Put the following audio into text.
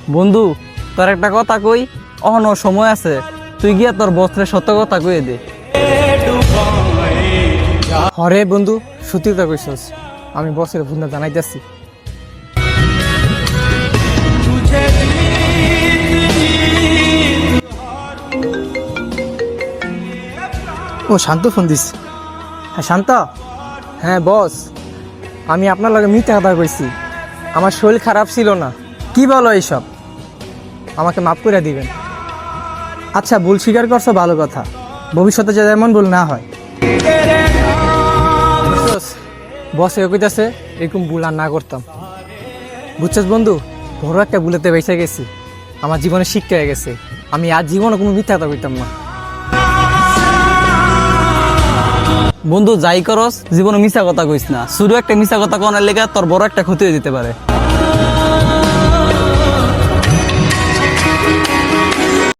বন্ধু, তোর একটা কথা কই, অহনো সময় আছে, তুই গিয়া তোর বস্ত্রে সত্য কথা কইয়ে দে। হরে বন্ধু, সত্যি কথা কইছস। আমি বসের ফোন জানাইতেছি। ও শান্ত ফোন দিস। হ্যাঁ শান্ত। হ্যাঁ বস, আমি আপনার লগে মিথ্যা কথা কইছি। আমার শরীর খারাপ ছিল না। কি বলো এইসব? আমাকে মাফ করে দিবেন। আচ্ছা, ভুল স্বীকার করছো, ভালো কথা। ভবিষ্যতে যে যেমন ভুল না হয়। বসে কইতাছে এরকম ভুল আর না করতাম। বুঝছস বন্ধু, বড় একটা ভুলেতে বেঁচে গেছি। আমার জীবনে শিক্ষা হয়ে গেছে। আমি আর জীবনে কোনো মিথ্যা কথা কইতাম না। বন্ধু, যাই করস জীবনে মিছা কথা কইস না। শুধু একটা মিছা কথা কোনের লেগে তোর বড় একটা ক্ষতি হয়ে যেতে পারে।